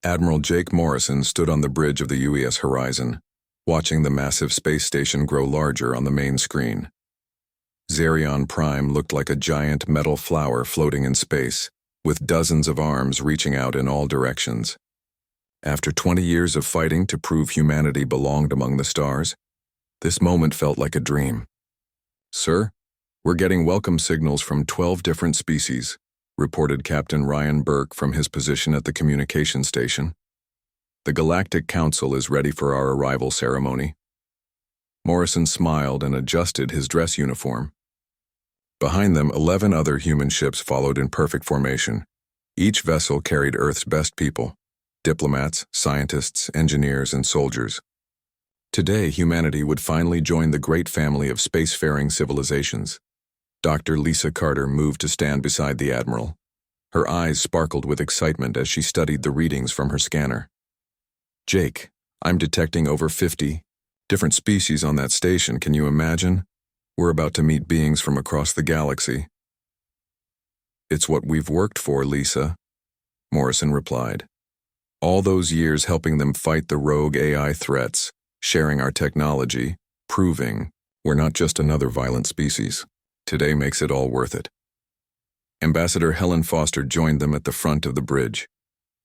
Admiral Jake Morrison stood on the bridge of the UES horizon, watching the massive space station grow larger on the main screen. Xerion Prime looked like a giant metal flower floating in space, with dozens of arms reaching out in all directions. After 20 years of fighting to prove humanity belonged among the stars, this moment felt like a dream. "Sir, we're getting welcome signals from 12 different species," reported Captain Ryan Burke from his position at the communication station. "The Galactic Council is ready for our arrival ceremony." Morrison smiled and adjusted his dress uniform. Behind them, 11 other human ships followed in perfect formation. Each vessel carried Earth's best people: diplomats, scientists, engineers, and soldiers. Today, humanity would finally join the great family of spacefaring civilizations. Dr. Lisa Carter moved to stand beside the Admiral. Her eyes sparkled with excitement as she studied the readings from her scanner. "Jake, I'm detecting over 50 different species on that station. Can you imagine? We're about to meet beings from across the galaxy." "It's what we've worked for, Lisa," Morrison replied. "All those years helping them fight the rogue AI threats, sharing our technology, proving we're not just another violent species. Today makes it all worth it." Ambassador Helen Foster joined them at the front of the bridge.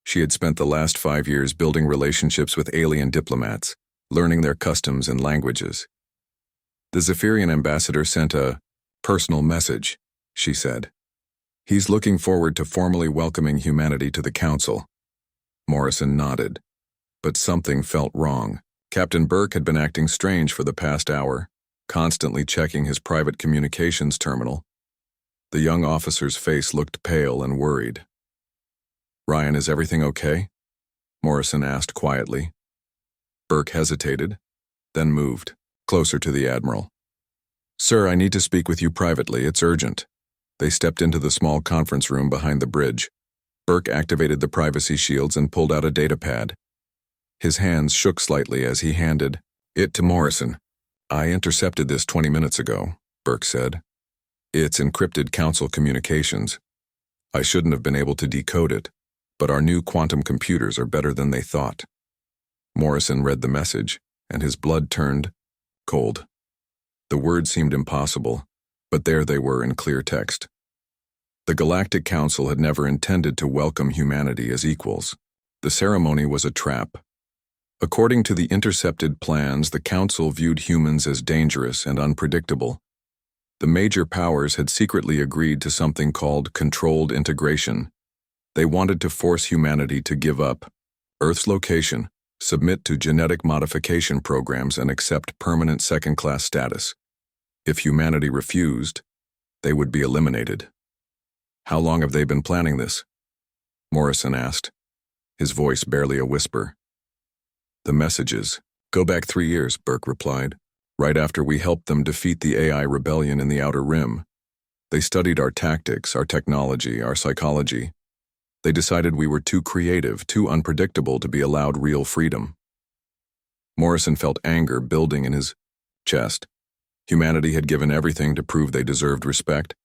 She had spent the last 5 years building relationships with alien diplomats, learning their customs and languages. "The Zephyrian ambassador sent a personal message," she said. "He's looking forward to formally welcoming humanity to the Council." Morrison nodded, but something felt wrong. Captain Burke had been acting strange for the past hour, constantly checking his private communications terminal. The young officer's face looked pale and worried. "Ryan, is everything okay?" Morrison asked quietly. Burke hesitated, then moved closer to the Admiral. "Sir, I need to speak with you privately. It's urgent." They stepped into the small conference room behind the bridge. Burke activated the privacy shields and pulled out a data pad. His hands shook slightly as he handed it to Morrison. "I intercepted this 20 minutes ago," Burke said. "It's encrypted Council communications. I shouldn't have been able to decode it, but our new quantum computers are better than they thought." Morrison read the message, and his blood turned cold. The words seemed impossible, but there they were in clear text. The Galactic Council had never intended to welcome humanity as equals. The ceremony was a trap. According to the intercepted plans, the Council viewed humans as dangerous and unpredictable. The major powers had secretly agreed to something called controlled integration. They wanted to force humanity to give up Earth's location, submit to genetic modification programs, and accept permanent second-class status. If humanity refused, they would be eliminated. "How long have they been planning this?" Morrison asked, his voice barely a whisper. "The messages go back 3 years," Burke replied, "right after we helped them defeat the AI rebellion in the Outer Rim. They studied our tactics, our technology, our psychology. They decided we were too creative, too unpredictable to be allowed real freedom." Morrison felt anger building in his chest. Humanity had given everything to prove they deserved respect.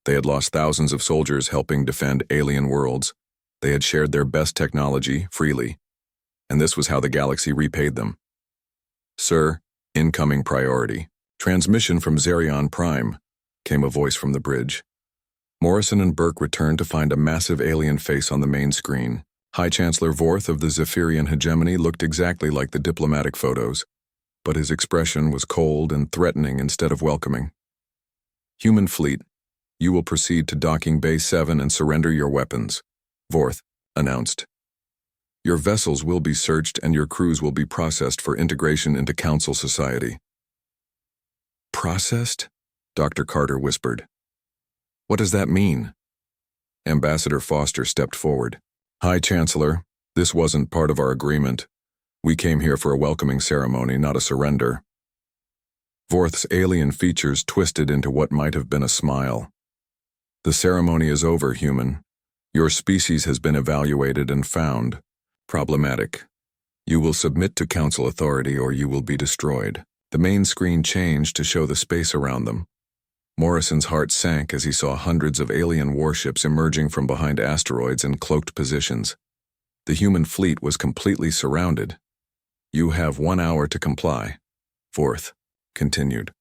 They had lost thousands of soldiers helping defend alien worlds. They had shared their best technology freely, and this was how the galaxy repaid them. "Sir, incoming priority. Transmission from Xerion Prime," came a voice from the bridge. Morrison and Burke returned to find a massive alien face on the main screen. High Chancellor Vorth of the Zephyrian hegemony looked exactly like the diplomatic photos, but his expression was cold and threatening instead of welcoming. "Human fleet, you will proceed to Docking Bay 7 and surrender your weapons," Vorth announced. "Your vessels will be searched and your crews will be processed for integration into Council society." "Processed?" Dr. Carter whispered. "What does that mean?" Ambassador Foster stepped forward. "High Chancellor, this wasn't part of our agreement. We came here for a welcoming ceremony, not a surrender." Vorth's alien features twisted into what might have been a smile. "The ceremony is over, human. Your species has been evaluated and found problematic. You will submit to Council authority or you will be destroyed." The main screen changed to show the space around them. Morrison's heart sank as he saw hundreds of alien warships emerging from behind asteroids in cloaked positions. The human fleet was completely surrounded. You have 1 hour to comply. Fourth, continued.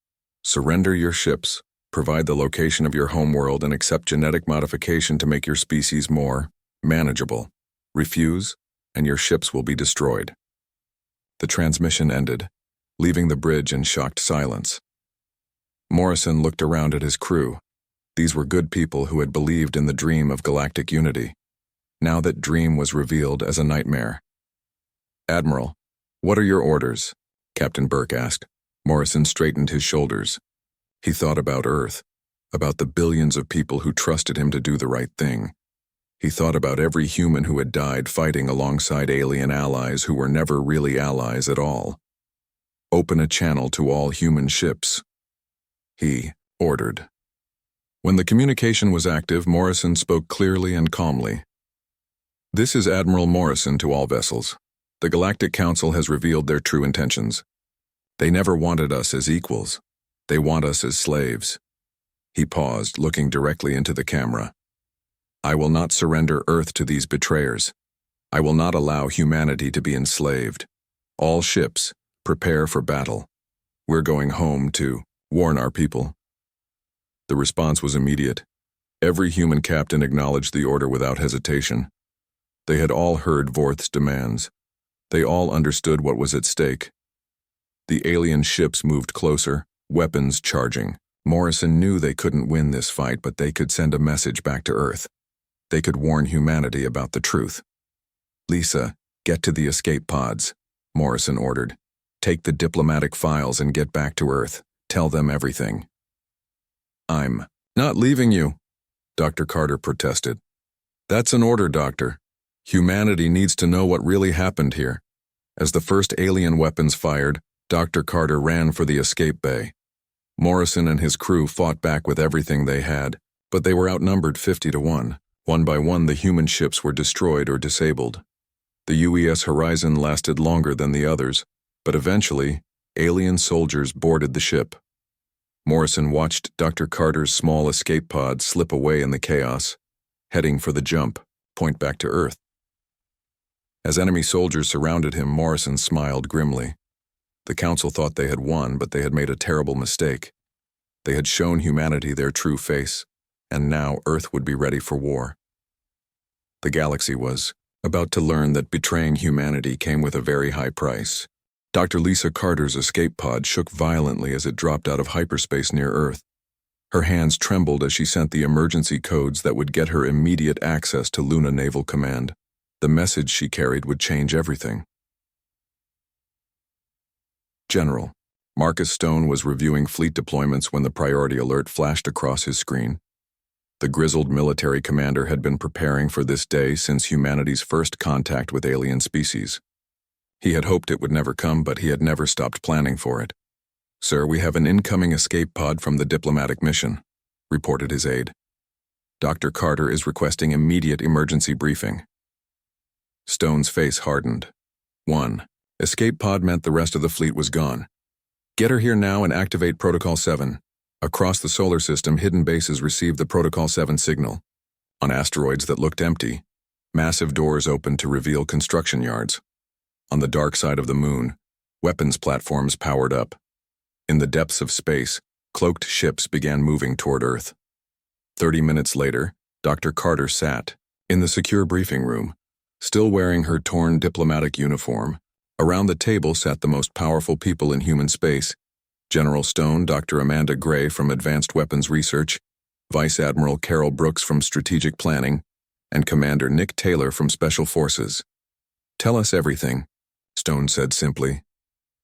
Surrender your ships, provide the location of your homeworld, and accept genetic modification to make your species more manageable. Refuse, and your ships will be destroyed. The transmission ended, leaving the bridge in shocked silence. Morrison looked around at his crew. These were good people who had believed in the dream of galactic unity. Now that dream was revealed as a nightmare. Admiral, what are your orders? Captain Burke asked. Morrison straightened his shoulders. He thought about Earth, about the billions of people who trusted him to do the right thing. He thought about every human who had died fighting alongside alien allies who were never really allies at all. Open a channel to all human ships. He ordered. When the communication was active, Morrison spoke clearly and calmly. This is Admiral Morrison to all vessels. The Galactic Council has revealed their true intentions. They never wanted us as equals. They want us as slaves. He paused, looking directly into the camera. I will not surrender Earth to these betrayers. I will not allow humanity to be enslaved. All ships, prepare for battle. We're going home to warn our people. The response was immediate. Every human captain acknowledged the order without hesitation. They had all heard Vorth's demands. They all understood what was at stake. The alien ships moved closer, weapons charging. Morrison knew they couldn't win this fight, but they could send a message back to Earth. They could warn humanity about the truth. Lisa, get to the escape pods, Morrison ordered. Take the diplomatic files and get back to Earth. Tell them everything. I'm not leaving you, Dr. Carter protested. That's an order, Doctor. Humanity needs to know what really happened here. As the first alien weapons fired, Dr. Carter ran for the escape bay. Morrison and his crew fought back with everything they had, but they were outnumbered 50-1. One by one, the human ships were destroyed or disabled. The UES Horizon lasted longer than the others, but eventually, alien soldiers boarded the ship. Morrison watched Dr. Carter's small escape pod slip away in the chaos, heading for the jump, point back to Earth. As enemy soldiers surrounded him, Morrison smiled grimly. The Council thought they had won, but they had made a terrible mistake. They had shown humanity their true face, and now Earth would be ready for war. The galaxy was about to learn that betraying humanity came with a very high price. Dr. Lisa Carter's escape pod shook violently as it dropped out of hyperspace near Earth. Her hands trembled as she sent the emergency codes that would get her immediate access to Luna Naval Command. The message she carried would change everything. General, Marcus Stone was reviewing fleet deployments when the priority alert flashed across his screen. The grizzled military commander had been preparing for this day since humanity's first contact with alien species. He had hoped it would never come, but he had never stopped planning for it. Sir, we have an incoming escape pod from the diplomatic mission, reported his aide. Dr. Carter is requesting immediate emergency briefing. Stone's face hardened. 1. Escape pod meant the rest of the fleet was gone. Get her here now and activate Protocol 7. Across the solar system, hidden bases received the Protocol 7 signal. On asteroids that looked empty, massive doors opened to reveal construction yards. On the dark side of the moon, weapons platforms powered up. In the depths of space, cloaked ships began moving toward Earth. 30 minutes later, Dr. Carter sat in the secure briefing room, still wearing her torn diplomatic uniform. Around the table sat the most powerful people in human space: General Stone, Dr. Amanda Gray from Advanced Weapons Research, Vice Admiral Carol Brooks from Strategic Planning, and Commander Nick Taylor from Special Forces. Tell us everything, Stone said simply.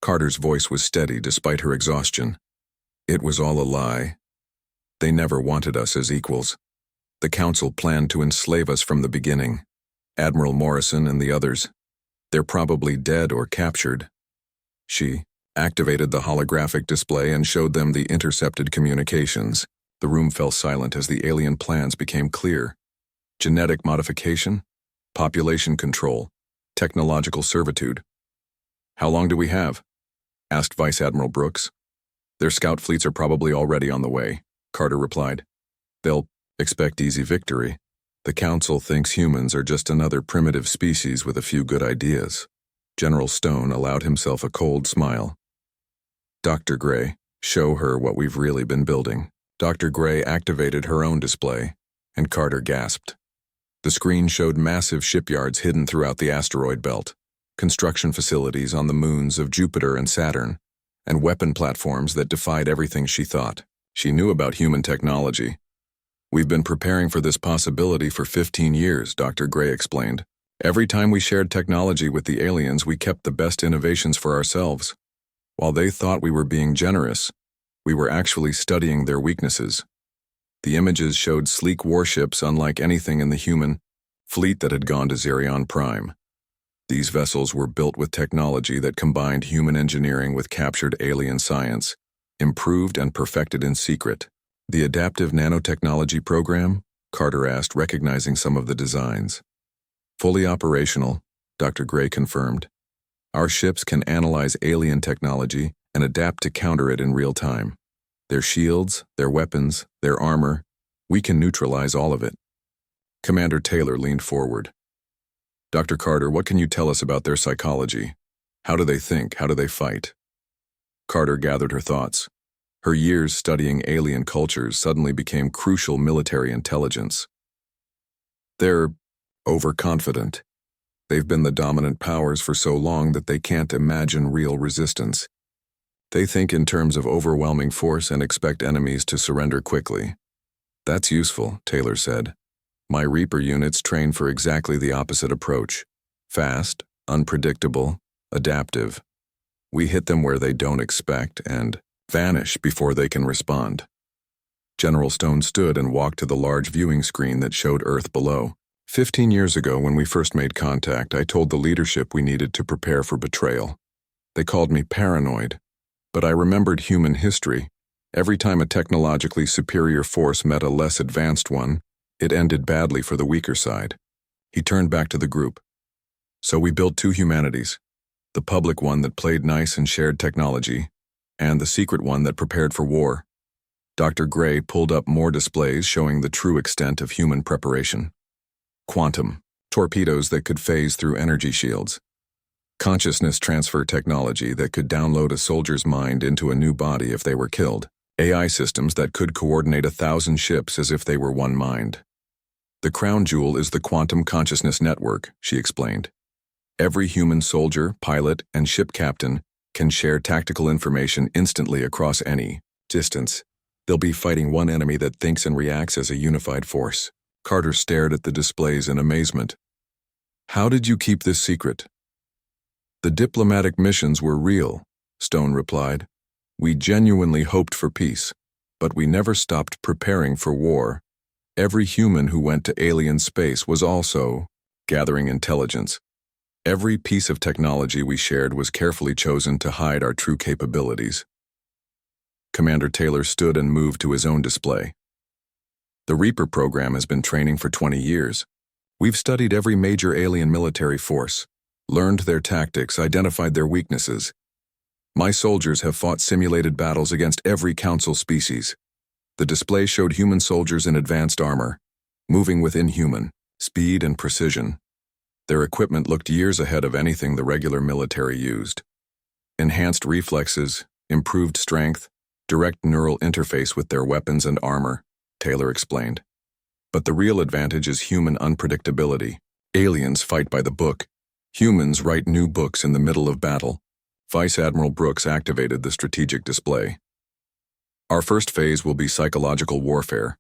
Carter's voice was steady despite her exhaustion. It was all a lie. They never wanted us as equals. The Council planned to enslave us from the beginning. Admiral Morrison and the others. They're probably dead or captured. She activated the holographic display and showed them the intercepted communications. The room fell silent as the alien plans became clear. Genetic modification, population control, technological servitude. How long do we have? Asked Vice Admiral Brooks. Their scout fleets are probably already on the way, Carter replied. They'll expect easy victory. The Council thinks humans are just another primitive species with a few good ideas. General Stone allowed himself a cold smile. Dr. Gray, show her what we've really been building. Dr. Gray activated her own display, and Carter gasped. The screen showed massive shipyards hidden throughout the asteroid belt, construction facilities on the moons of Jupiter and Saturn, and weapon platforms that defied everything she thought. She knew about human technology. We've been preparing for this possibility for 15 years, Dr. Gray explained. Every time we shared technology with the aliens, we kept the best innovations for ourselves. While they thought we were being generous, we were actually studying their weaknesses. The images showed sleek warships unlike anything in the human fleet that had gone to Zerion Prime. These vessels were built with technology that combined human engineering with captured alien science, improved and perfected in secret. The adaptive nanotechnology program? Carter asked, recognizing some of the designs. Fully operational, Dr. Gray confirmed. Our ships can analyze alien technology and adapt to counter it in real time. Their shields, their weapons, their armor, we can neutralize all of it. Commander Taylor leaned forward. Dr. Carter, what can you tell us about their psychology? How do they think? How do they fight? Carter gathered her thoughts. Her years studying alien cultures suddenly became crucial military intelligence. They're overconfident. They've been the dominant powers for so long that they can't imagine real resistance. They think in terms of overwhelming force and expect enemies to surrender quickly. That's useful, Taylor said. My Reaper units train for exactly the opposite approach. Fast, unpredictable, adaptive. We hit them where they don't expect and vanish before they can respond. General Stone stood and walked to the large viewing screen that showed Earth below. 15 years ago, when we first made contact, I told the leadership we needed to prepare for betrayal. They called me paranoid, but I remembered human history. Every time a technologically superior force met a less advanced one, it ended badly for the weaker side. He turned back to the group. So we built two humanities, the public one that played nice and shared technology, and the secret one that prepared for war. Dr. Gray pulled up more displays showing the true extent of human preparation. Quantum, torpedoes that could phase through energy shields. Consciousness transfer technology that could download a soldier's mind into a new body if they were killed. AI systems that could coordinate 1,000 ships as if they were one mind. The crown jewel is the quantum consciousness network, she explained. Every human soldier, pilot, and ship captain can share tactical information instantly across any distance. They'll be fighting one enemy that thinks and reacts as a unified force. Carter stared at the displays in amazement. How did you keep this secret? The diplomatic missions were real, Stone replied. We genuinely hoped for peace, but we never stopped preparing for war. Every human who went to alien space was also gathering intelligence. Every piece of technology we shared was carefully chosen to hide our true capabilities. Commander Taylor stood and moved to his own display. The Reaper program has been training for 20 years. We've studied every major alien military force, learned their tactics, identified their weaknesses. My soldiers have fought simulated battles against every Council species. The display showed human soldiers in advanced armor, moving with inhuman speed and precision. Their equipment looked years ahead of anything the regular military used. Enhanced reflexes, improved strength, direct neural interface with their weapons and armor, Taylor explained. But the real advantage is human unpredictability. Aliens fight by the book. Humans write new books in the middle of battle. Vice Admiral Brooks activated the strategic display. Our first phase will be psychological warfare.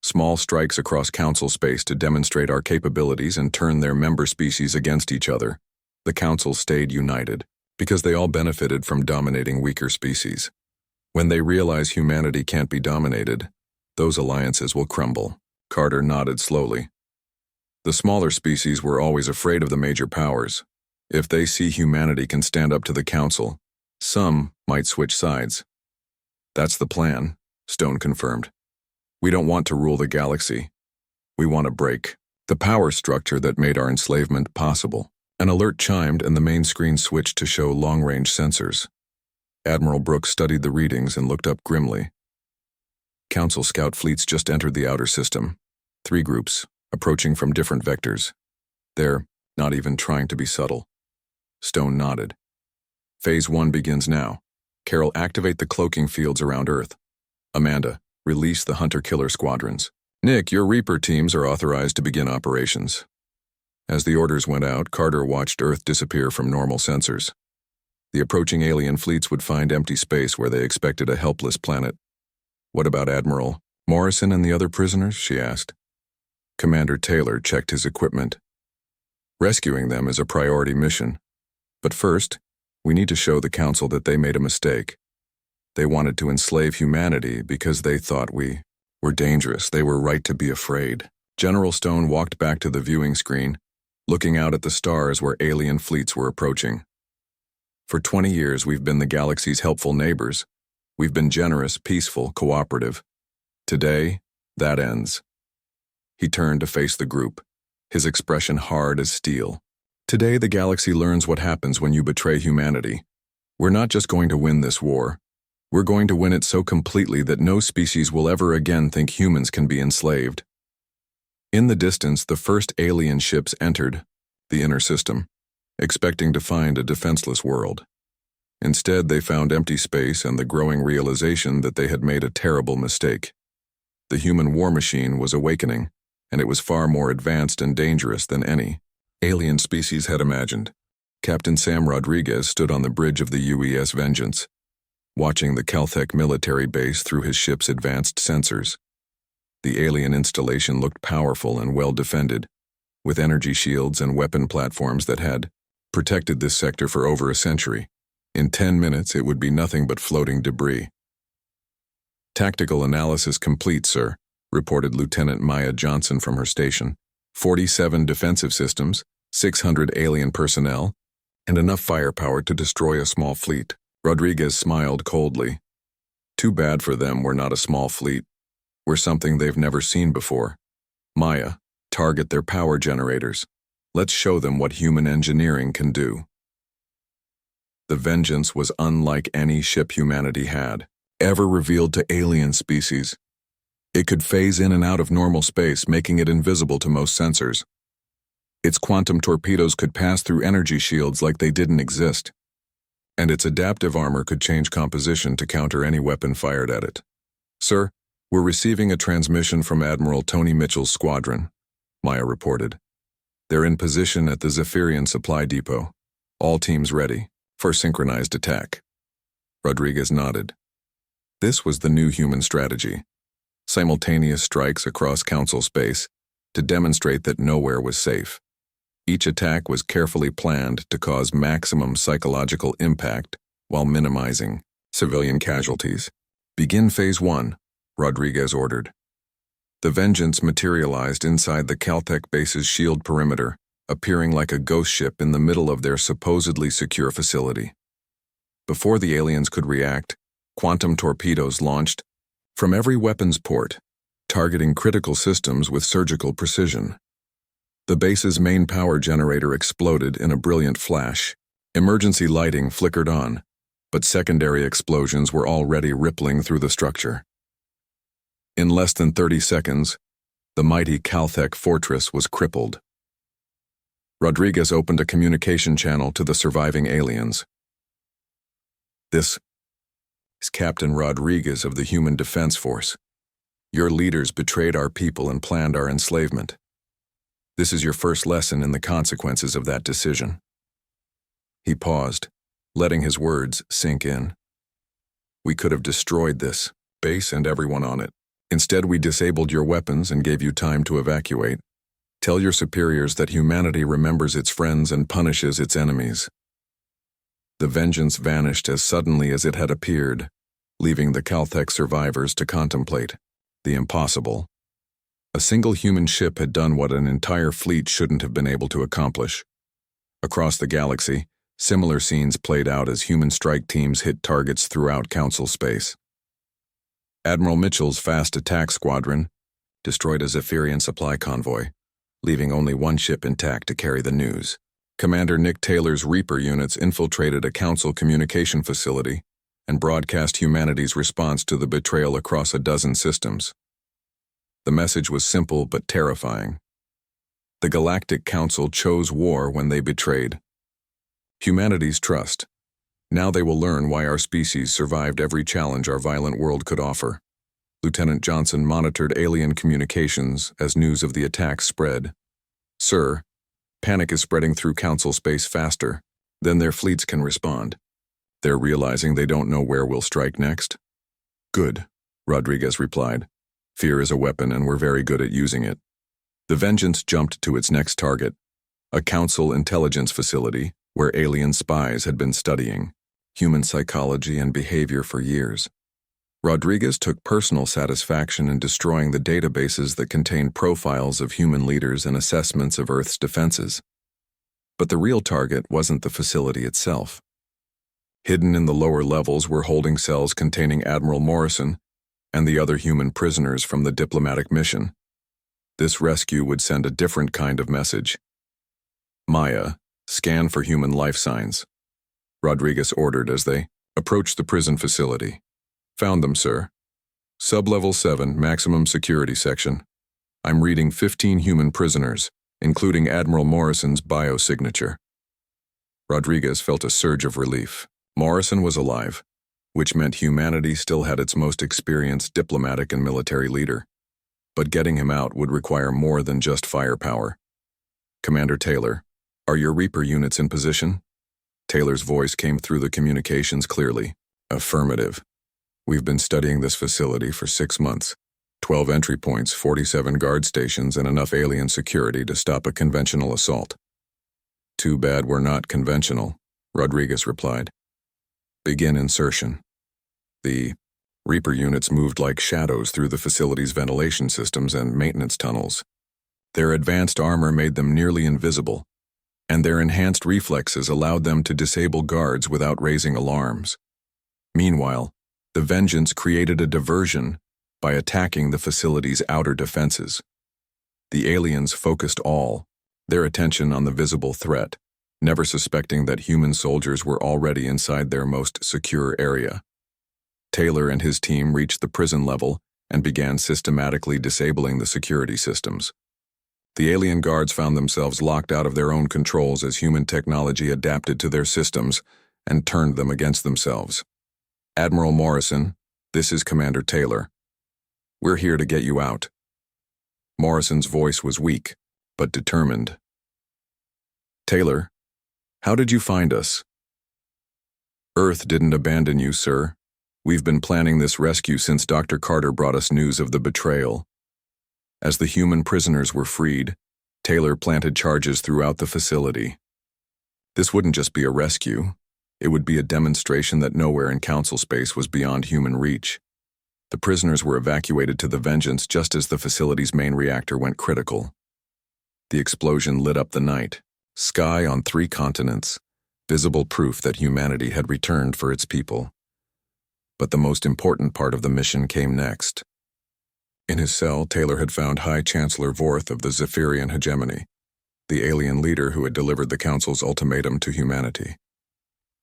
Small strikes across Council space to demonstrate our capabilities and turn their member species against each other. The Council stayed united, because they all benefited from dominating weaker species. When they realize humanity can't be dominated, those alliances will crumble. Carter nodded slowly. The smaller species were always afraid of the major powers. If they see humanity can stand up to the Council, some might switch sides. That's the plan, Stone confirmed. We don't want to rule the galaxy. We want to break the power structure that made our enslavement possible. An alert chimed and the main screen switched to show long-range sensors. Admiral Brooks studied the readings and looked up grimly. Council scout fleets just entered the outer system. 3 groups, approaching from different vectors. They're not even trying to be subtle. Stone nodded. Phase 1 begins now. Carol, activate the cloaking fields around Earth. Amanda, release the hunter-killer squadrons. Nick, your Reaper teams are authorized to begin operations. As the orders went out, Carter watched Earth disappear from normal sensors. The approaching alien fleets would find empty space where they expected a helpless planet. What about Admiral Morrison and the other prisoners? She asked. Commander Taylor checked his equipment. Rescuing them is a priority mission. But first, we need to show the Council that they made a mistake. They wanted to enslave humanity because they thought we were dangerous. They were right to be afraid. General Stone walked back to the viewing screen, looking out at the stars where alien fleets were approaching. For 20 years, we've been the galaxy's helpful neighbors. We've been generous, peaceful, cooperative. Today, that ends. He turned to face the group, his expression hard as steel. Today, the galaxy learns what happens when you betray humanity. We're not just going to win this war. We're going to win it so completely that no species will ever again think humans can be enslaved. In the distance, the first alien ships entered the inner system, expecting to find a defenseless world. Instead, they found empty space and the growing realization that they had made a terrible mistake. The human war machine was awakening, and it was far more advanced and dangerous than any alien species had imagined. Captain Sam Rodriguez stood on the bridge of the UES Vengeance, watching the Caltech military base through his ship's advanced sensors. The alien installation looked powerful and well-defended, with energy shields and weapon platforms that had protected this sector for over a century. In 10 minutes, it would be nothing but floating debris. Tactical analysis complete, sir, reported Lieutenant Maya Johnson from her station. 47 defensive systems, 600 alien personnel, and enough firepower to destroy a small fleet. Rodriguez smiled coldly. Too bad for them we're not a small fleet. We're something they've never seen before. Maya, target their power generators. Let's show them what human engineering can do. The Vengeance was unlike any ship humanity had ever revealed to alien species. It could phase in and out of normal space, making it invisible to most sensors. Its quantum torpedoes could pass through energy shields like they didn't exist. And its adaptive armor could change composition to counter any weapon fired at it. Sir, we're receiving a transmission from Admiral Tony Mitchell's squadron, Maya reported. They're in position at the Zephyrian supply depot. All teams ready for synchronized attack. Rodriguez nodded. This was the new human strategy. Simultaneous strikes across Council space to demonstrate that nowhere was safe. Each attack was carefully planned to cause maximum psychological impact while minimizing civilian casualties. Begin Phase 1, Rodriguez ordered. The Vengeance materialized inside the Caltech base's shield perimeter, appearing like a ghost ship in the middle of their supposedly secure facility. Before the aliens could react, quantum torpedoes launched from every weapons port, targeting critical systems with surgical precision. The base's main power generator exploded in a brilliant flash. Emergency lighting flickered on, but secondary explosions were already rippling through the structure. In less than 30 seconds, the mighty Caltech fortress was crippled. Rodriguez opened a communication channel to the surviving aliens. This is Captain Rodriguez of the Human Defense Force. Your leaders betrayed our people and planned our enslavement. This is your first lesson in the consequences of that decision. He paused, letting his words sink in. We could have destroyed this base and everyone on it. Instead, we disabled your weapons and gave you time to evacuate. Tell your superiors that humanity remembers its friends and punishes its enemies. The Vengeance vanished as suddenly as it had appeared, leaving the Caltech survivors to contemplate the impossible. A single human ship had done what an entire fleet shouldn't have been able to accomplish. Across the galaxy, similar scenes played out as human strike teams hit targets throughout Council space. Admiral Mitchell's fast attack squadron destroyed a Zephyrian supply convoy, leaving only one ship intact to carry the news. Commander Nick Taylor's Reaper units infiltrated a Council communication facility and broadcast humanity's response to the betrayal across a dozen systems. The message was simple but terrifying. The Galactic Council chose war when they betrayed humanity's trust. Now they will learn why our species survived every challenge our violent world could offer. Lieutenant Johnson monitored alien communications as news of the attack spread. Sir, panic is spreading through Council space faster than their fleets can respond. They're realizing they don't know where we'll strike next. Good, Rodriguez replied. Fear is a weapon and we're very good at using it. The Vengeance jumped to its next target, a Council intelligence facility where alien spies had been studying human psychology and behavior for years. Rodriguez took personal satisfaction in destroying the databases that contained profiles of human leaders and assessments of Earth's defenses. But the real target wasn't the facility itself. Hidden in the lower levels were holding cells containing Admiral Morrison and the other human prisoners from the diplomatic mission. This rescue would send a different kind of message. Maya, scan for human life signs, Rodriguez ordered as they approached the prison facility. Found them, sir. Sublevel 7, maximum security section. I'm reading 15 human prisoners, including Admiral Morrison's biosignature. Rodriguez felt a surge of relief. Morrison was alive, which meant humanity still had its most experienced diplomatic and military leader. But getting him out would require more than just firepower. Commander Taylor, are your Reaper units in position? Taylor's voice came through the communications clearly. Affirmative. We've been studying this facility for 6 months. 12 entry points, 47 guard stations, and enough alien security to stop a conventional assault. Too bad we're not conventional, Rodriguez replied. Begin insertion. The Reaper units moved like shadows through the facility's ventilation systems and maintenance tunnels. Their advanced armor made them nearly invisible, and their enhanced reflexes allowed them to disable guards without raising alarms. Meanwhile, the Vengeance created a diversion by attacking the facility's outer defenses. The aliens focused all their attention on the visible threat, never suspecting that human soldiers were already inside their most secure area. Taylor and his team reached the prison level and began systematically disabling the security systems. The alien guards found themselves locked out of their own controls as human technology adapted to their systems and turned them against themselves. Admiral Morrison, this is Commander Taylor. We're here to get you out. Morrison's voice was weak, but determined. Taylor, how did you find us? Earth didn't abandon you, sir. We've been planning this rescue since Dr. Carter brought us news of the betrayal. As the human prisoners were freed, Taylor planted charges throughout the facility. This wouldn't just be a rescue. It would be a demonstration that nowhere in Council space was beyond human reach. The prisoners were evacuated to the Vengeance just as the facility's main reactor went critical. The explosion lit up the night, sky on 3 continents, visible proof that humanity had returned for its people. But the most important part of the mission came next. In his cell, Taylor had found High Chancellor Vorth of the Zephyrian hegemony, the alien leader who had delivered the Council's ultimatum to humanity.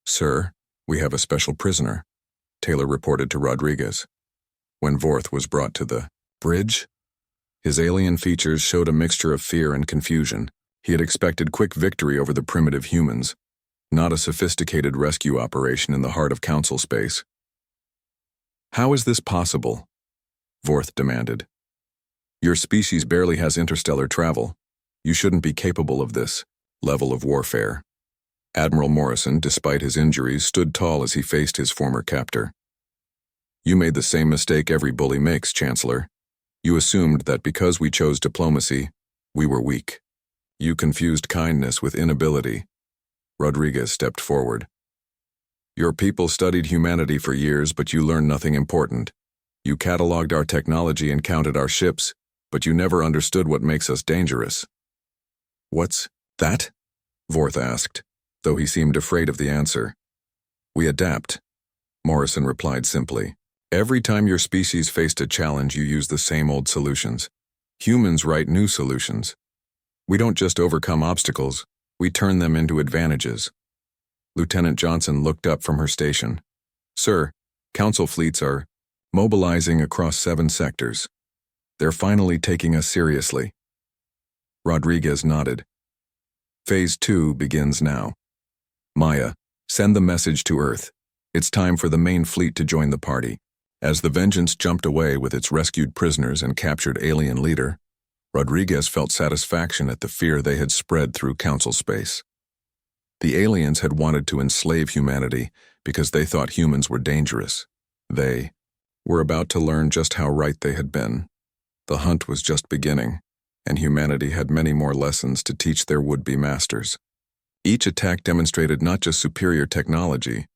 Sir, we have a special prisoner, Taylor reported to Rodriguez. When Vorth was brought to the bridge, his alien features showed a mixture of fear and confusion. He had expected quick victory over the primitive humans, not a sophisticated rescue operation in the heart of Council space. How is this possible? Vorth demanded. Your species barely has interstellar travel. You shouldn't be capable of this level of warfare. Admiral Morrison, despite his injuries, stood tall as he faced his former captor. You made the same mistake every bully makes, Chancellor. You assumed that because we chose diplomacy, we were weak. You confused kindness with inability. Rodriguez stepped forward. Your people studied humanity for years, but you learned nothing important. You cataloged our technology and counted our ships, but you never understood what makes us dangerous. What's that? Vorth asked, though he seemed afraid of the answer. We adapt, Morrison replied simply. Every time your species faced a challenge, you used the same old solutions. Humans write new solutions. We don't just overcome obstacles, we turn them into advantages. Lieutenant Johnson looked up from her station. Sir, Council fleets are mobilizing across 7 sectors. They're finally taking us seriously. Rodriguez nodded. Phase 2 begins now. Maya, send the message to Earth. It's time for the main fleet to join the party. As the Vengeance jumped away with its rescued prisoners and captured alien leader, Rodriguez felt satisfaction at the fear they had spread through Council space. The aliens had wanted to enslave humanity because they thought humans were dangerous. They were about to learn just how right they had been. The hunt was just beginning, and humanity had many more lessons to teach their would-be masters. Each attack demonstrated not just superior technology,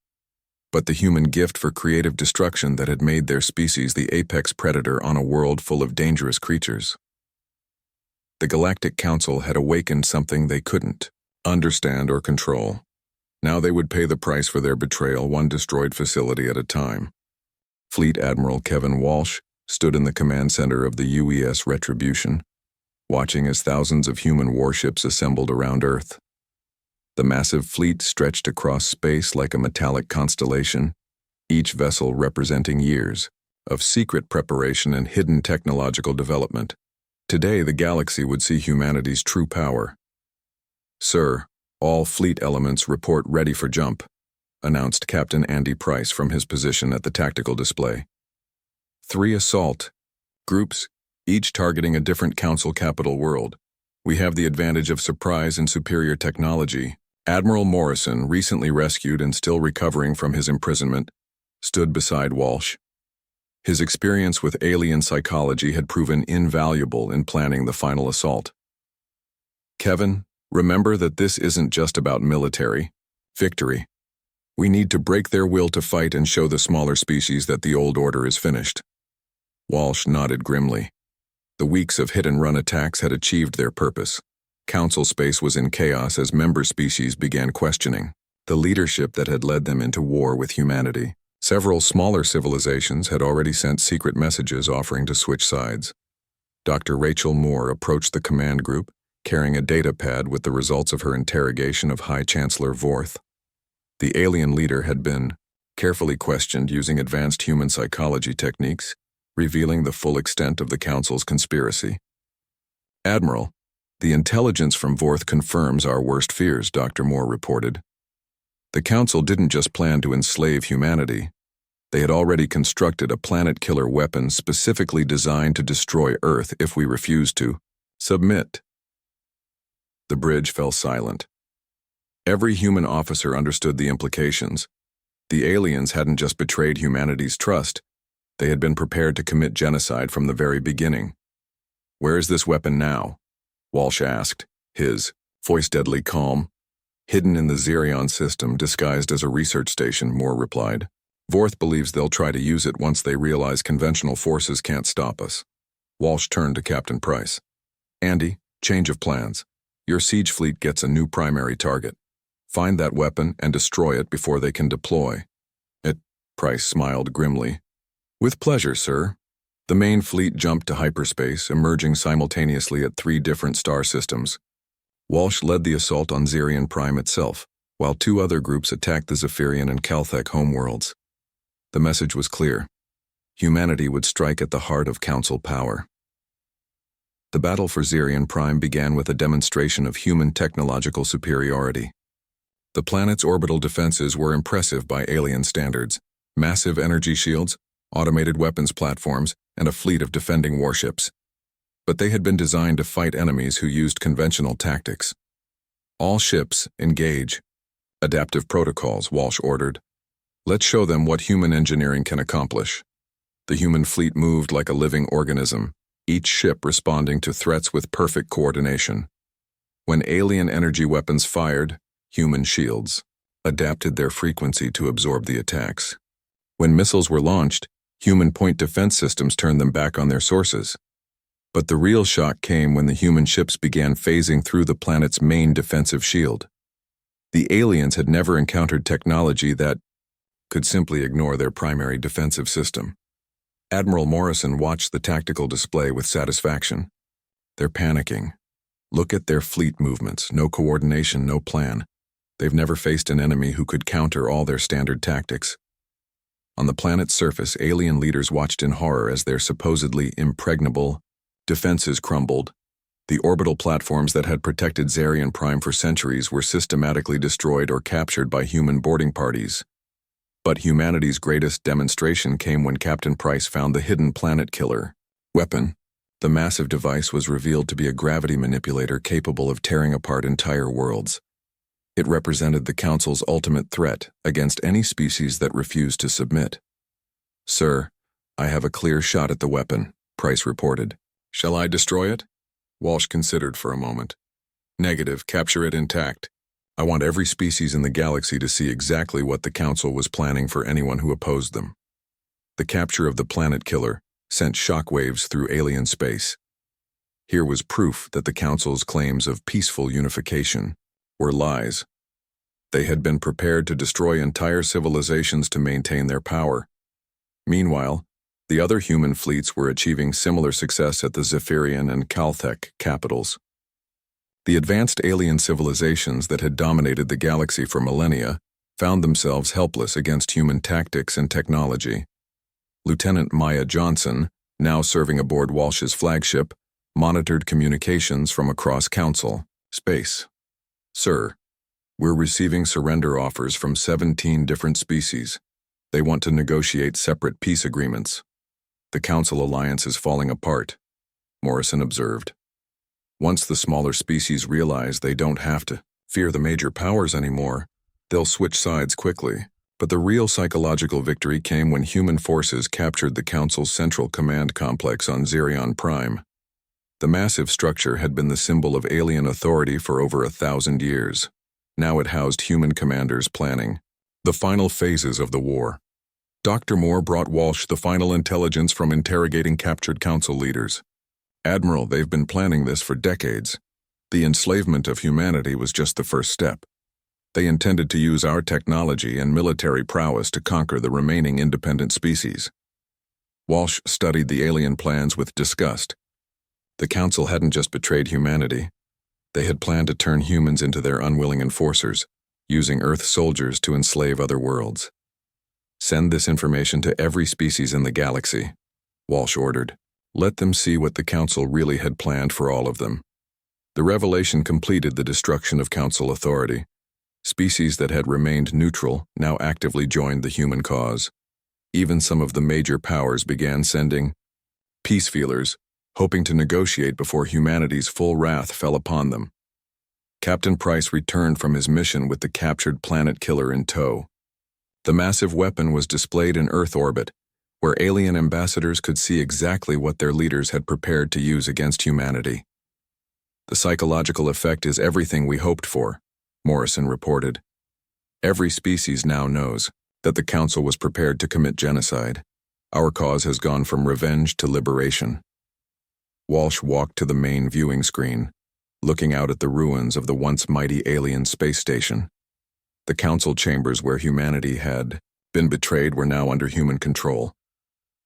but the human gift for creative destruction that had made their species the apex predator on a world full of dangerous creatures. The Galactic Council had awakened something they couldn't understand or control. Now they would pay the price for their betrayal, one destroyed facility at a time. Fleet Admiral Kevin Walsh stood in the command center of the UES Retribution, watching as thousands of human warships assembled around Earth. The massive fleet stretched across space like a metallic constellation, each vessel representing years of secret preparation and hidden technological development. Today, the galaxy would see humanity's true power. "Sir, all fleet elements report ready for jump," announced Captain Andy Price from his position at the tactical display. 3 assault groups, each targeting a different Council capital world. We have the advantage of surprise and superior technology. Admiral Morrison, recently rescued and still recovering from his imprisonment, stood beside Walsh. His experience with alien psychology had proven invaluable in planning the final assault. "Kevin, remember that this isn't just about military victory. We need to break their will to fight and show the smaller species that the old order is finished." Walsh nodded grimly. The weeks of hit-and-run attacks had achieved their purpose. Council space was in chaos as member species began questioning the leadership that had led them into war with humanity. Several smaller civilizations had already sent secret messages offering to switch sides. Dr. Rachel Moore approached the command group, carrying a data pad with the results of her interrogation of High Chancellor Vorth. The alien leader had been carefully questioned using advanced human psychology techniques, revealing the full extent of the Council's conspiracy. "Admiral, the intelligence from Vorth confirms our worst fears," Dr. Moore reported. "The Council didn't just plan to enslave humanity. They had already constructed a planet-killer weapon specifically designed to destroy Earth if we refused to submit." The bridge fell silent. Every human officer understood the implications. The aliens hadn't just betrayed humanity's trust, they had been prepared to commit genocide from the very beginning. "Where is this weapon now?" Walsh asked, his voice deadly calm. "Hidden in the Xerion system, disguised as a research station," Moore replied. "Vorth believes they'll try to use it once they realize conventional forces can't stop us." Walsh turned to Captain Price. "Andy, change of plans. Your siege fleet gets a new primary target. Find that weapon and destroy it before they can deploy." Price smiled grimly. "With pleasure, sir." The main fleet jumped to hyperspace, emerging simultaneously at 3 different star systems. Walsh led the assault on Xerion Prime itself, while 2 other groups attacked the Zephyrian and Calthek homeworlds. The message was clear. Humanity would strike at the heart of Council power. The battle for Xerion Prime began with a demonstration of human technological superiority. The planet's orbital defenses were impressive by alien standards: massive energy shields, automated weapons platforms, and a fleet of defending warships. But they had been designed to fight enemies who used conventional tactics. "All ships, engage." "Adaptive protocols," Walsh ordered. "Let's show them what human engineering can accomplish." The human fleet moved like a living organism, each ship responding to threats with perfect coordination. When alien energy weapons fired, human shields adapted their frequency to absorb the attacks. When missiles were launched, human point defense systems turned them back on their sources. But the real shock came when the human ships began phasing through the planet's main defensive shield. The aliens had never encountered technology that could simply ignore their primary defensive system. Admiral Morrison watched the tactical display with satisfaction. "They're panicking. Look at their fleet movements. No coordination, no plan. They've never faced an enemy who could counter all their standard tactics." On the planet's surface, alien leaders watched in horror as their supposedly impregnable defenses crumbled. The orbital platforms that had protected Zarian Prime for centuries were systematically destroyed or captured by human boarding parties. But humanity's greatest demonstration came when Captain Price found the hidden planet killer weapon. The massive device was revealed to be a gravity manipulator capable of tearing apart entire worlds. It represented the Council's ultimate threat against any species that refused to submit. "Sir, I have a clear shot at the weapon," Price reported. "Shall I destroy it?" Walsh considered for a moment. "Negative, capture it intact. I want every species in the galaxy to see exactly what the Council was planning for anyone who opposed them." The capture of the planet killer sent shockwaves through alien space. Here was proof that the Council's claims of peaceful unification were lies. They had been prepared to destroy entire civilizations to maintain their power. Meanwhile, the other human fleets were achieving similar success at the Zephyrian and Calthek capitals. The advanced alien civilizations that had dominated the galaxy for millennia found themselves helpless against human tactics and technology. Lieutenant Maya Johnson, now serving aboard Walsh's flagship, monitored communications from across Council space. "Sir, we're receiving surrender offers from 17 different species. They want to negotiate separate peace agreements. The Council alliance is falling apart," Morrison observed. "Once the smaller species realize they don't have to fear the major powers anymore, they'll switch sides quickly." But the real psychological victory came when human forces captured the Council's central command complex on Zarian Prime. The massive structure had been the symbol of alien authority for over 1,000 years. Now it housed human commanders planning the final phases of the war. Dr. Moore brought Walsh the final intelligence from interrogating captured Council leaders. "Admiral, they've been planning this for decades. The enslavement of humanity was just the first step. They intended to use our technology and military prowess to conquer the remaining independent species." Walsh studied the alien plans with disgust. The Council hadn't just betrayed humanity. They had planned to turn humans into their unwilling enforcers, using Earth soldiers to enslave other worlds. "Send this information to every species in the galaxy," Walsh ordered. "Let them see what the Council really had planned for all of them." The revelation completed the destruction of Council authority. Species that had remained neutral now actively joined the human cause. Even some of the major powers began sending peace feelers, hoping to negotiate before humanity's full wrath fell upon them. Captain Price returned from his mission with the captured planet killer in tow. The massive weapon was displayed in Earth orbit, where alien ambassadors could see exactly what their leaders had prepared to use against humanity. "The psychological effect is everything we hoped for," Morrison reported. "Every species now knows that the Council was prepared to commit genocide. Our cause has gone from revenge to liberation." Walsh walked to the main viewing screen, looking out at the ruins of the once mighty alien space station. The Council chambers where humanity had been betrayed were now under human control,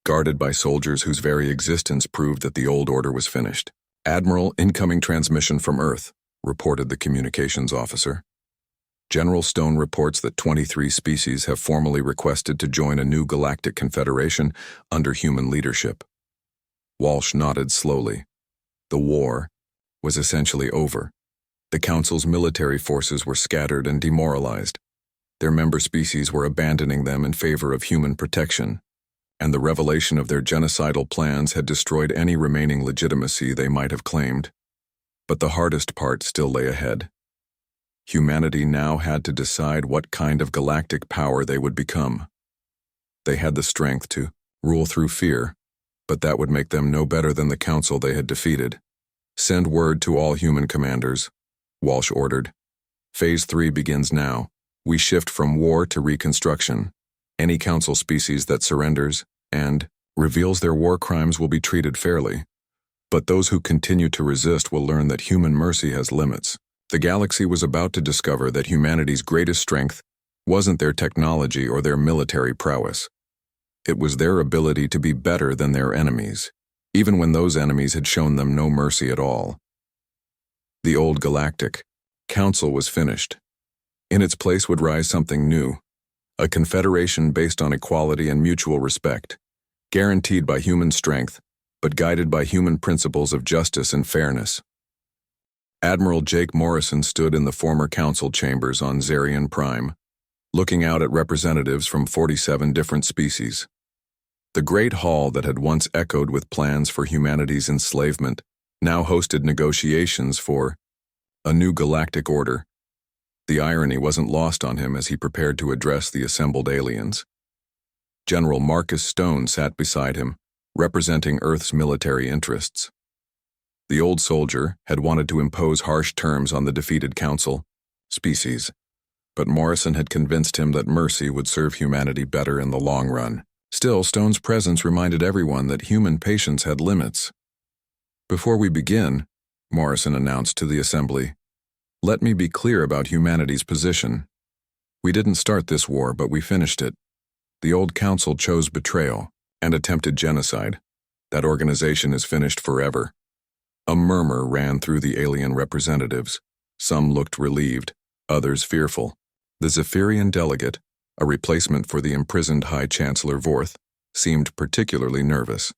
guarded by soldiers whose very existence proved that the old order was finished. "Admiral, incoming transmission from Earth," reported the communications officer. "General Stone reports that 23 species have formally requested to join a new galactic confederation under human leadership." Walsh nodded slowly. The war was essentially over. The Council's military forces were scattered and demoralized. Their member species were abandoning them in favor of human protection, and the revelation of their genocidal plans had destroyed any remaining legitimacy they might have claimed. But the hardest part still lay ahead. Humanity now had to decide what kind of galactic power they would become. They had the strength to rule through fear, but that would make them no better than the Council they had defeated. "Send word to all human commanders," Walsh ordered. "Phase 3 begins now. We shift from war to reconstruction. Any Council species that surrenders and reveals their war crimes will be treated fairly. But those who continue to resist will learn that human mercy has limits." The galaxy was about to discover that humanity's greatest strength wasn't their technology or their military prowess. It was their ability to be better than their enemies, even when those enemies had shown them no mercy at all. The old Galactic Council was finished. In its place would rise something new, a confederation based on equality and mutual respect, guaranteed by human strength, but guided by human principles of justice and fairness. Admiral Jake Morrison stood in the former council chambers on Zarian Prime, looking out at representatives from 47 different species. The great hall that had once echoed with plans for humanity's enslavement now hosted negotiations for a new galactic order. The irony wasn't lost on him as he prepared to address the assembled aliens. General Marcus Stone sat beside him, representing Earth's military interests. The old soldier had wanted to impose harsh terms on the defeated council, species, but Morrison had convinced him that mercy would serve humanity better in the long run. Still, Stone's presence reminded everyone that human patience had limits. "Before we begin," Morrison announced to the assembly, "let me be clear about humanity's position. We didn't start this war, but we finished it. The old council chose betrayal and attempted genocide. That organization is finished forever." A murmur ran through the alien representatives. Some looked relieved, others fearful. The Zephyrian delegate, a replacement for the imprisoned High Chancellor Vorth, seemed particularly nervous.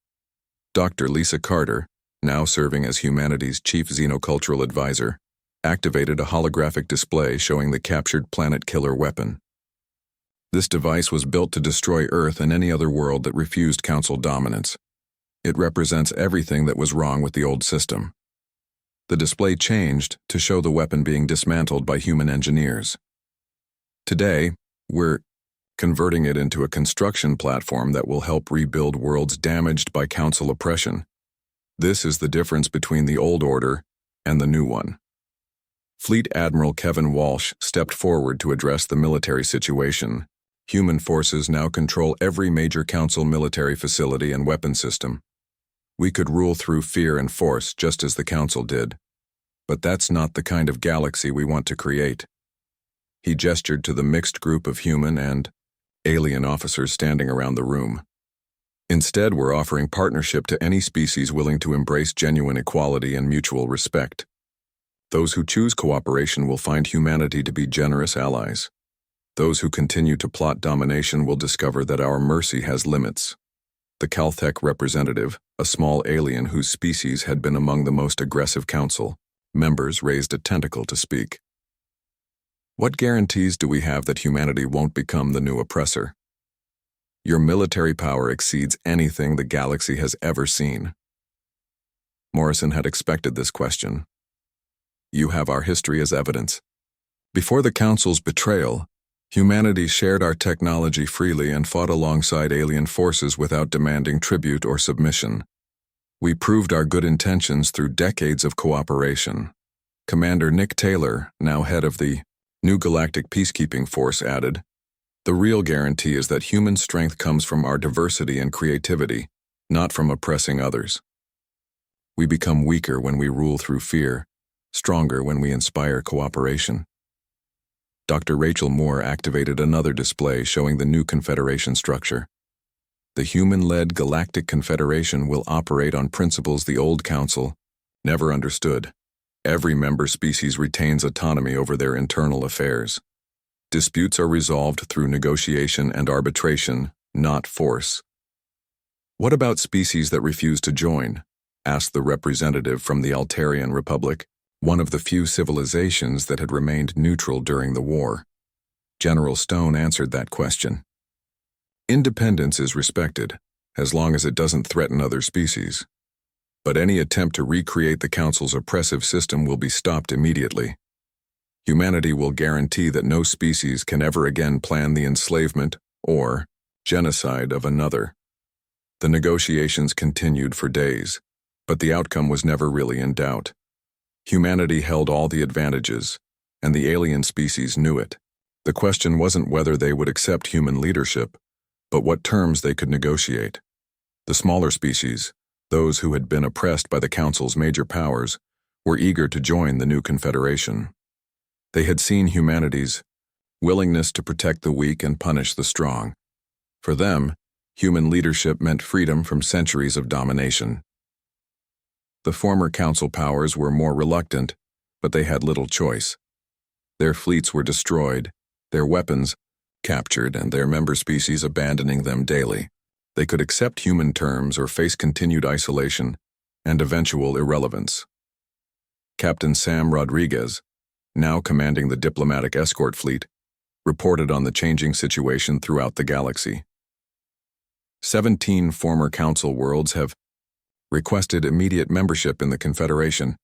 Dr. Lisa Carter, now serving as humanity's chief xenocultural advisor, activated a holographic display showing the captured planet killer weapon. This device was built to destroy Earth and any other world that refused council dominance. It represents everything that was wrong with the old system. The display changed to show the weapon being dismantled by human engineers. Today, we're converting it into a construction platform that will help rebuild worlds damaged by council oppression. This is the difference between the old order and the new one. Fleet Admiral Kevin Walsh stepped forward to address the military situation. Human forces now control every major council military facility and weapon system. We could rule through fear and force just as the council did. But that's not the kind of galaxy we want to create. He gestured to the mixed group of human and alien officers standing around the room. Instead, we're offering partnership to any species willing to embrace genuine equality and mutual respect. Those who choose cooperation will find humanity to be generous allies. Those who continue to plot domination will discover that our mercy has limits. The Caltech representative, a small alien whose species had been among the most aggressive council, members raised a tentacle to speak. "What guarantees do we have that humanity won't become the new oppressor? Your military power exceeds anything the galaxy has ever seen." Morrison had expected this question. "You have our history as evidence. Before the Council's betrayal, humanity shared our technology freely and fought alongside alien forces without demanding tribute or submission. We proved our good intentions through decades of cooperation." Commander Nick Taylor, now head of the New Galactic Peacekeeping Force, added, "The real guarantee is that human strength comes from our diversity and creativity, not from oppressing others. We become weaker when we rule through fear, stronger when we inspire cooperation." Dr. Rachel Moore activated another display showing the new Confederation structure. The human-led Galactic Confederation will operate on principles the old Council never understood. Every member species retains autonomy over their internal affairs. Disputes are resolved through negotiation and arbitration, not force. "What about species that refuse to join?" asked the representative from the Altarian Republic, one of the few civilizations that had remained neutral during the war. General Stone answered that question. "Independence is respected, as long as it doesn't threaten other species. But any attempt to recreate the Council's oppressive system will be stopped immediately. Humanity will guarantee that no species can ever again plan the enslavement or genocide of another." The negotiations continued for days, but the outcome was never really in doubt. Humanity held all the advantages, and the alien species knew it. The question wasn't whether they would accept human leadership, but what terms they could negotiate. The smaller species, those who had been oppressed by the Council's major powers, were eager to join the new confederation. They had seen humanity's willingness to protect the weak and punish the strong. For them, human leadership meant freedom from centuries of domination. The former Council powers were more reluctant, but they had little choice. Their fleets were destroyed, their weapons captured, and their member species abandoning them daily. They could accept human terms or face continued isolation and eventual irrelevance. Captain Sam Rodriguez, now commanding the diplomatic escort fleet, reported on the changing situation throughout the galaxy. 17 former Council worlds have requested immediate membership in the Confederation.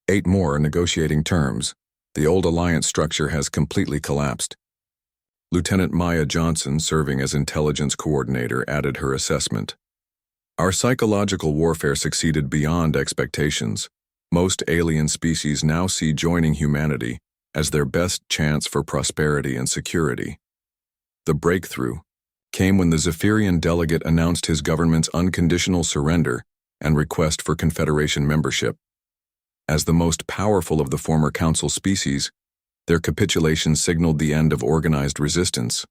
8 more are negotiating terms. The old alliance structure has completely collapsed. Lieutenant Maya Johnson, serving as intelligence coordinator, added her assessment. Our psychological warfare succeeded beyond expectations. Most alien species now see joining humanity as their best chance for prosperity and security. The breakthrough came when the Zephyrian delegate announced his government's unconditional surrender and request for Confederation membership. As the most powerful of the former Council species, their capitulation signaled the end of organized resistance.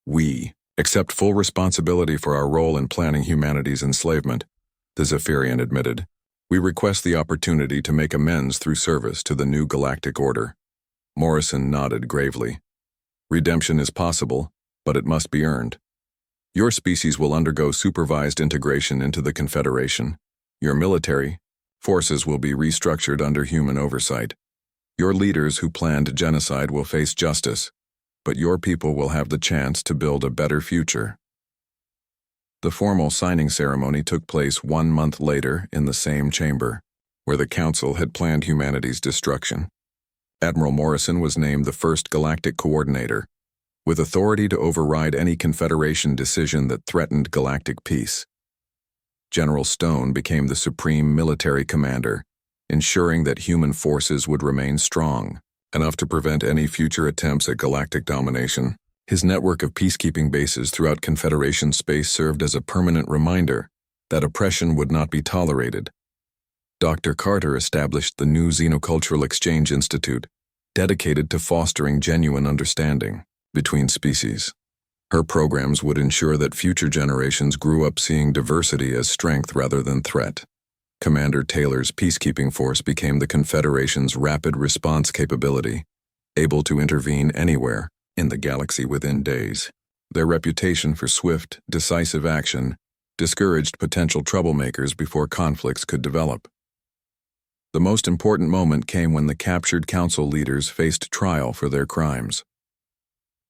We accept full responsibility for our role in planning humanity's enslavement, the Zephyrian admitted. We request the opportunity to make amends through service to the new galactic order. Morrison nodded gravely. Redemption is possible, but it must be earned. Your species will undergo supervised integration into the Confederation. Your military forces will be restructured under human oversight. Your leaders who planned genocide will face justice, but your people will have the chance to build a better future. The formal signing ceremony took place 1 month later in the same chamber, where the Council had planned humanity's destruction. Admiral Morrison was named the first galactic coordinator, with authority to override any Confederation decision that threatened galactic peace. General Stone became the supreme military commander, ensuring that human forces would remain strong, enough to prevent any future attempts at galactic domination. His network of peacekeeping bases throughout Confederation space served as a permanent reminder that oppression would not be tolerated. Dr. Carter established the new Xenocultural Exchange Institute, dedicated to fostering genuine understanding between species. Her programs would ensure that future generations grew up seeing diversity as strength rather than threat. Commander Taylor's peacekeeping force became the Confederation's rapid response capability, able to intervene anywhere in the galaxy within days. Their reputation for swift, decisive action discouraged potential troublemakers before conflicts could develop. The most important moment came when the captured Council leaders faced trial for their crimes.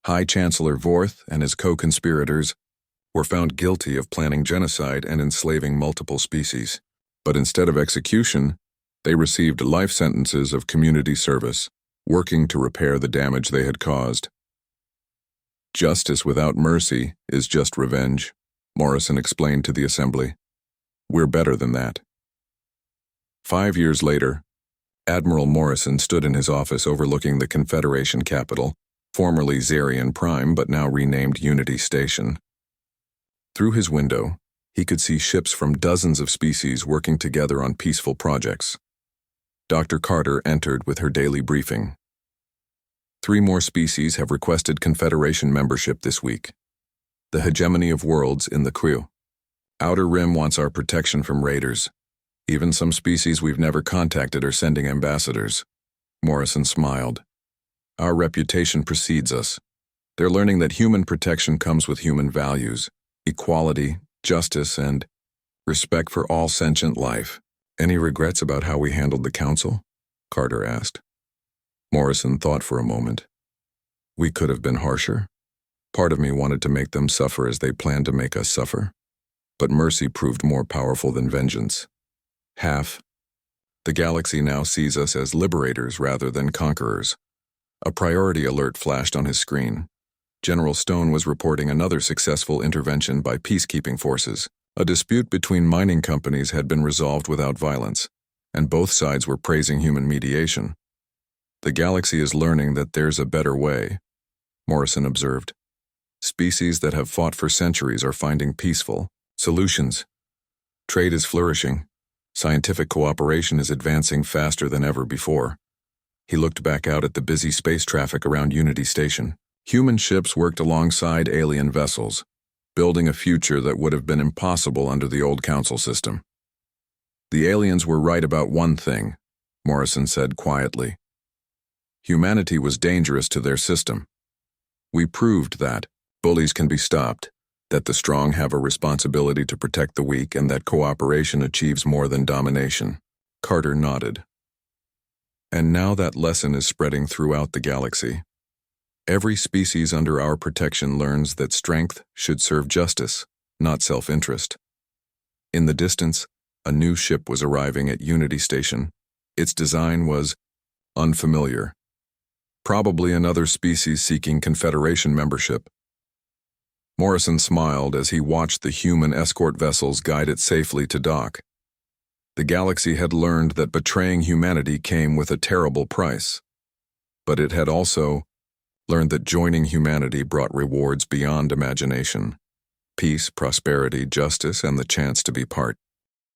High Chancellor Vorth and his co-conspirators were found guilty of planning genocide and enslaving multiple species. But instead of execution, they received life sentences of community service, working to repair the damage they had caused. Justice without mercy is just revenge, Morrison explained to the Assembly. We're better than that. 5 years later, Admiral Morrison stood in his office overlooking the Confederation capital, formerly Zarian Prime but now renamed Unity Station. Through his window, he could see ships from dozens of species working together on peaceful projects. Dr. Carter entered with her daily briefing. 3 more species have requested Confederation membership this week. The hegemony of worlds in the crew. Outer Rim wants our protection from raiders. Even some species we've never contacted are sending ambassadors. Morrison smiled. Our reputation precedes us. They're learning that human protection comes with human values, equality, justice, and respect for all sentient life. Any regrets about how we handled the Council? Carter asked. Morrison thought for a moment. We could have been harsher. Part of me wanted to make them suffer as they planned to make us suffer. But mercy proved more powerful than vengeance. The galaxy now sees us as liberators rather than conquerors. A priority alert flashed on his screen. General Stone was reporting another successful intervention by peacekeeping forces. A dispute between mining companies had been resolved without violence, and both sides were praising human mediation. The galaxy is learning that there's a better way, Morrison observed. Species that have fought for centuries are finding peaceful solutions. Trade is flourishing. Scientific cooperation is advancing faster than ever before. He looked back out at the busy space traffic around Unity Station. Human ships worked alongside alien vessels, building a future that would have been impossible under the old Council system. The aliens were right about one thing, Morrison said quietly. Humanity was dangerous to their system. We proved that bullies can be stopped, that the strong have a responsibility to protect the weak, and that cooperation achieves more than domination. Carter nodded. And now that lesson is spreading throughout the galaxy. Every species under our protection learns that strength should serve justice, not self-interest. In the distance, a new ship was arriving at Unity Station. Its design was unfamiliar. Probably another species seeking Confederation membership. Morrison smiled as he watched the human escort vessels guide it safely to dock. The galaxy had learned that betraying humanity came with a terrible price. But it had also learned that joining humanity brought rewards beyond imagination: peace, prosperity, justice, and the chance to be part